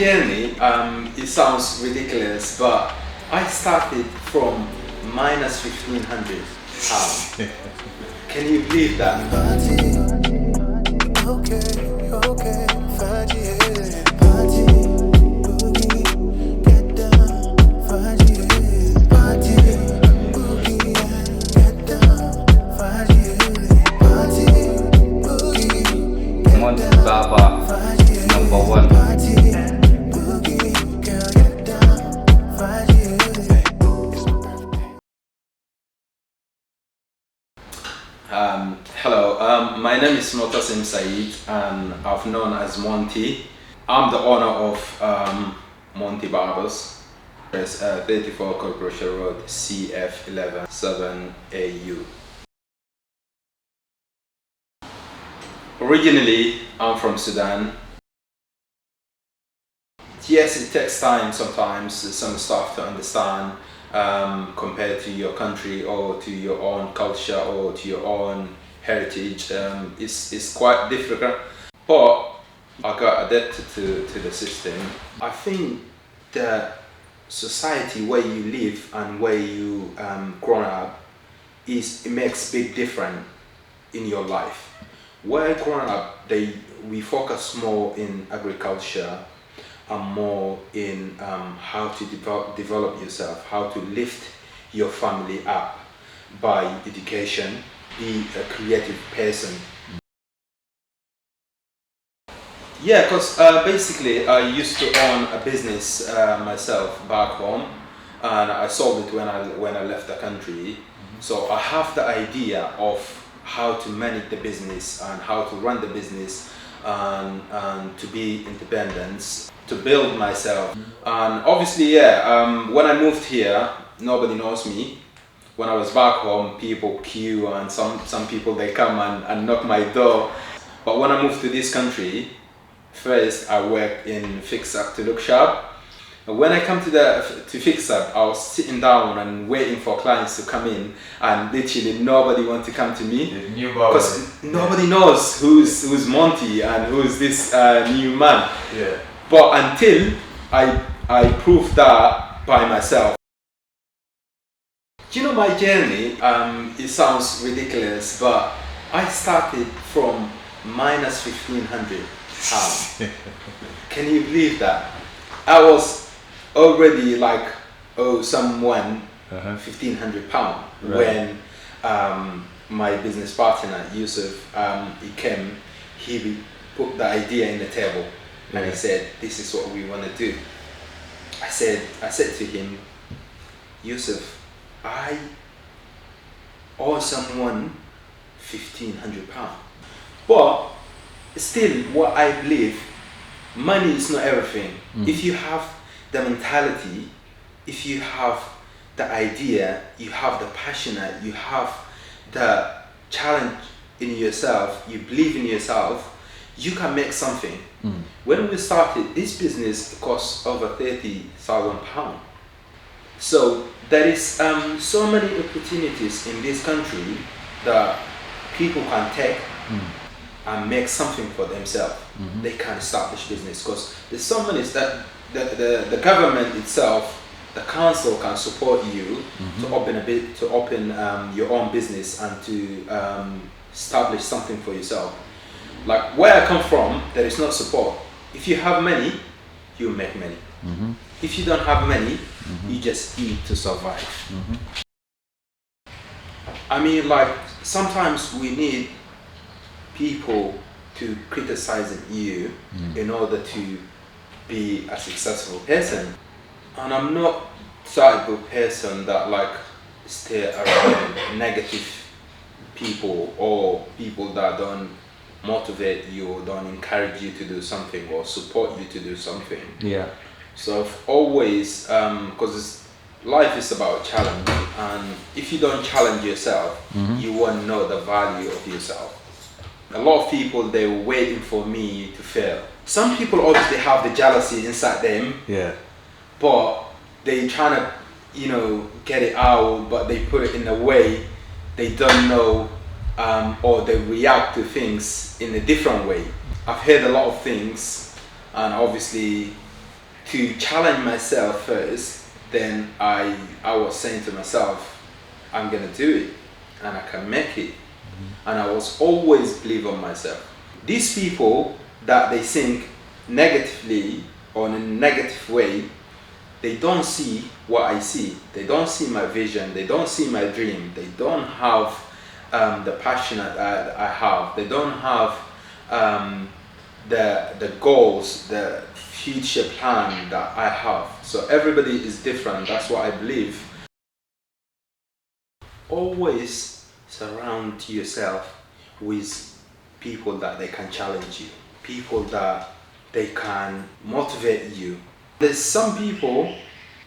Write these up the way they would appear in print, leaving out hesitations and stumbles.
journey, it sounds ridiculous, but I started from minus 1,500 pounds. Can you believe that? Montys barber #1. Hello, my name is Montys and I'm known as Monty. I'm the owner of Monty Barbers. It's 34 Corporation Road, CF11 7AU. Originally, I'm from Sudan. Yes, it takes time sometimes, some stuff to understand compared to your country or to your own culture or to your own heritage. It's quite difficult, but I got adapted to the system. I think the society where you live and where you grown up it makes big difference in your life. Where growing up, we focus more in agriculture and more in how to develop yourself, how to lift your family up by education, be a creative person. Yeah, because basically I used to own a business myself back home, and I sold it when I left the country. So I have the idea of how to manage the business and how to run the business and to be independent, to build myself. And obviously, when I moved here, nobody knows me. When I was back home, people queue and some people they come and knock my door. But when I moved to this country, first I worked in fix up to look sharp. When I come to fix up, I was sitting down and waiting for clients to come in, and literally nobody want to come to me because nobody knows who's Monty and who's this new man. Yeah. But until I proved that by myself. You know, my journey, it sounds ridiculous, but I started from minus 1,500 pounds. Can you believe that? I was already like someone 1,500 pounds when my business partner Yusuf he came, he put the idea in the table and he said, this is what we want to do. I said to him, Yusuf, I owe someone 1,500 pounds, but still what I believe, money is not everything. If you have the mentality, if you have the idea, you have the passion, you have the challenge in yourself, you believe in yourself, you can make something. When we started this business, it cost over 30,000 pounds. So there is so many opportunities in this country that people can take and make something for themselves. They can establish business because there's so many that the government itself, the council can support you to open your own business and to establish something for yourself. Like where I come from, there is no support. If you have money, you make money. If you don't have money, you just eat to survive. I mean, like sometimes we need people to criticize you in order to be a successful person. And I'm not type of person that like stay around negative people or people that don't motivate you or don't encourage you to do something or support you to do something. Yeah. So I've always, because life is about challenge, and if you don't challenge yourself, you won't know the value of yourself. A lot of people, they're waiting for me to fail. Some people obviously have the jealousy inside them, but they trying to, get it out, but they put it in a way they don't know, or they react to things in a different way. I've heard a lot of things, and obviously to challenge myself first, then I was saying to myself, I'm gonna do it and I can make it. And I was always believe on myself. These people that they think negatively or in a negative way, they don't see what I see. They don't see my vision. They don't see my dream. They don't have the passion that I have. They don't have the goals, the future plan that I have. So everybody is different. That's what I believe. Always surround yourself with people that they can challenge you, people that they can motivate you. There's some people,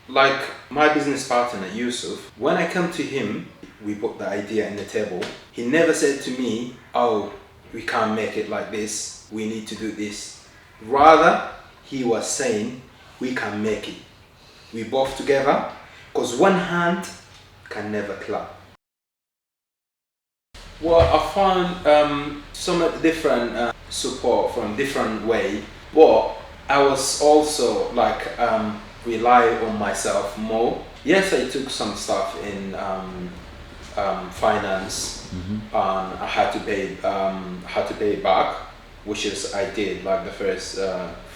like my business partner Yusuf, when I come to him, we put the idea in the table. He never said to me, oh, we can't make it like this, we need to do this. Rather, he was saying, we can make it. We both together, because one hand can never clap. Well, I found some different support from different way, but I was also like rely on myself more. Yes, I took some stuff in finance, and I had to pay back, which is I did like the first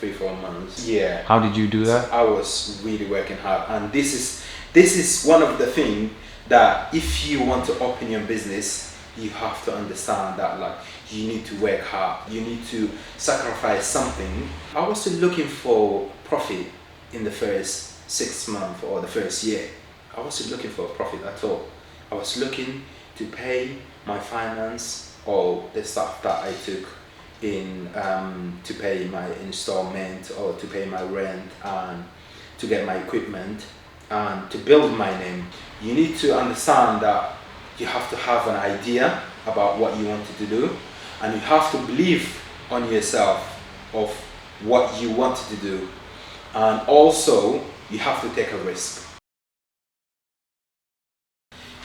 3-4 months. Yeah. How did you do that? I was really working hard, and this is one of the things that if you want to open your business, you have to understand that like you need to work hard, you need to sacrifice something. I wasn't looking for profit in the first 6 months or the first year. I wasn't looking for a profit at all. I was looking to pay my finance or the stuff that I took in to pay my installment or to pay my rent and to get my equipment and to build my name. You need to understand that you have to have an idea about what you wanted to do, and you have to believe on yourself of what you wanted to do, and also you have to take a risk.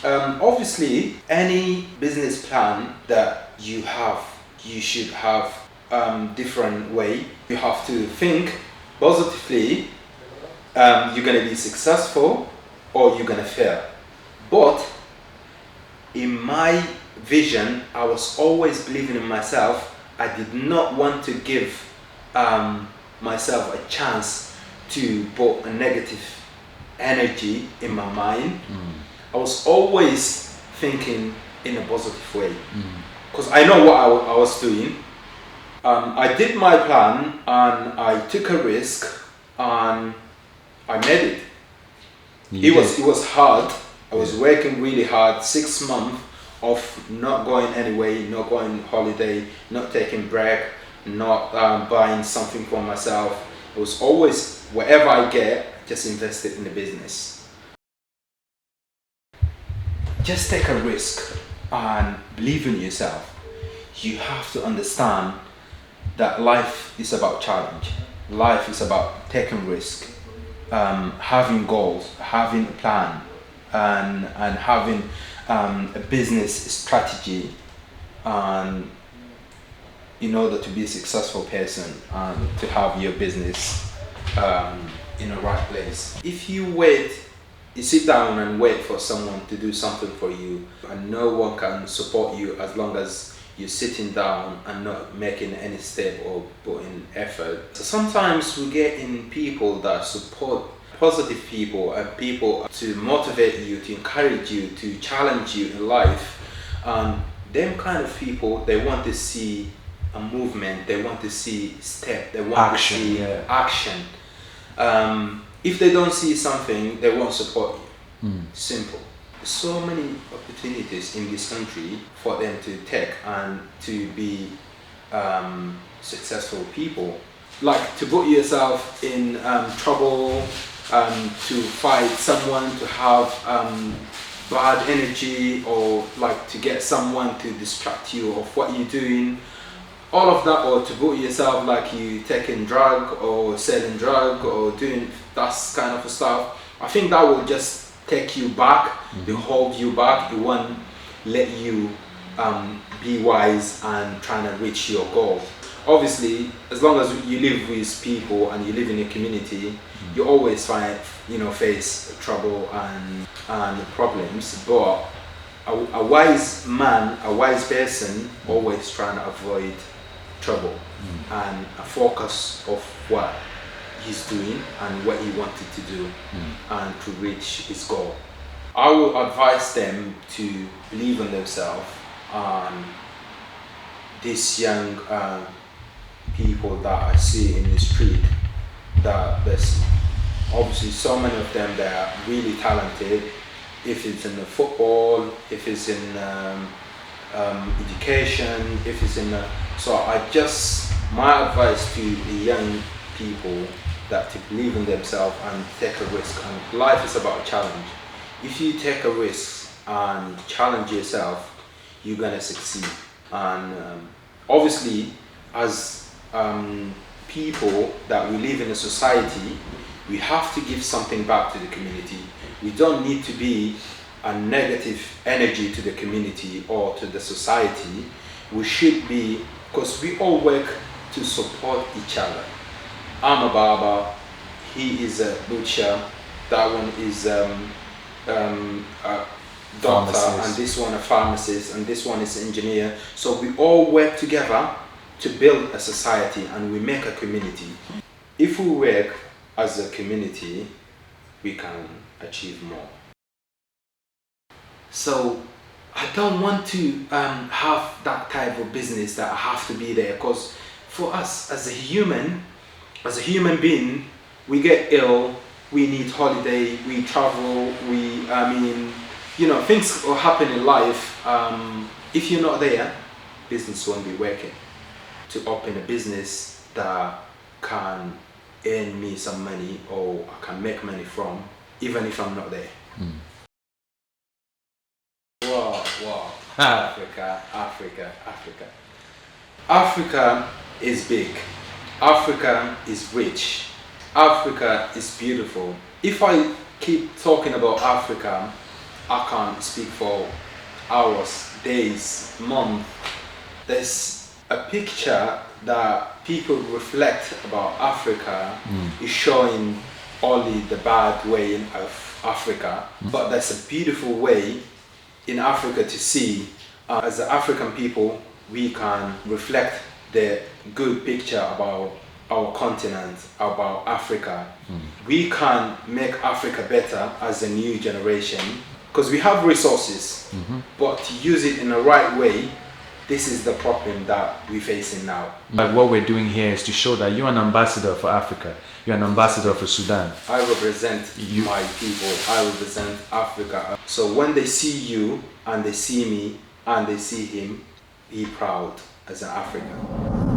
Obviously, any business plan that you have, you should have different way. You have to think positively. You're gonna be successful or you're gonna fail. But in my vision, I was always believing in myself. I did not want to give myself a chance to put a negative energy in my mind. I was always thinking in a positive way because I know what I was doing. I did my plan and I took a risk and I made it. It was hard. I was working really hard, 6 months of not going anywhere, not going holiday, not taking break, not buying something for myself. It was always whatever I get, just invest it in the business. Just take a risk and believe in yourself. You have to understand that life is about challenge. Life is about taking risk, having goals, having a plan, and having a business strategy, and in order to be a successful person and to have your business in the right place. If you sit down and wait for someone to do something for you, and no one can support you as long as you're sitting down and not making any step or putting effort. So sometimes we get in people that support, positive people, and people to motivate you, to encourage you, to challenge you in life. And them kind of people, they want to see a movement, they want to see step, they want to see action. If they don't see something, they won't support you. Simple. So many opportunities in this country for them to take and to be successful people. Like to put yourself in trouble, to fight someone, to have bad energy, or like to get someone to distract you of what you're doing. All of that, or to put yourself like you taking drug or selling drug or doing that kind of stuff. I think that will just take you back, to hold you back. It won't let you be wise and trying to reach your goal. obviously, as long as you live with people and you live in a community, you always find, face trouble and problems. But a wise man, a wise person, always trying to avoid trouble and a focus of what he's doing and what he wanted to do and to reach his goal. I will advise them to believe in themselves and these young people that I see in the street, that there's obviously so many of them that are really talented, if it's in the football, if it's in education, if it's in my advice to the young people that to believe in themselves and take a risk. And life is about a challenge. If you take a risk and challenge yourself, you're gonna succeed. And obviously, as people that we live in a society, we have to give something back to the community. We don't need to be a negative energy to the community or to the society. We should be, because we all work to support each other. I'm a barber, he is a butcher, that one is a doctor, Pharmacist. and this one a pharmacist, and this one is an engineer. So we all work together to build a society and we make a community. If we work as a community, we can achieve more. So I don't want to have that type of business that I have to be there, because for us as a human being, we get ill, we need holiday, we travel, things will happen in life. If you're not there, business won't be working. To open a business that can earn me some money or I can make money from, even if I'm not there. Wow. Africa. Africa is big. Africa is rich. Africa is beautiful. If I keep talking about Africa, I can't speak for hours, days, months. There's a picture that people reflect about Africa is showing only the bad way of Africa, but there's a beautiful way in Africa to see. As the African people, we can reflect the good picture about our continent, about Africa. We can make Africa better as a new generation, because we have resources, but to use it in the right way, this is the problem that we're facing now. But what we're doing here is to show that you're an ambassador for Africa. You're an ambassador for Sudan. I represent my people. I represent Africa. So when they see you and they see me and they see him, be proud as an African.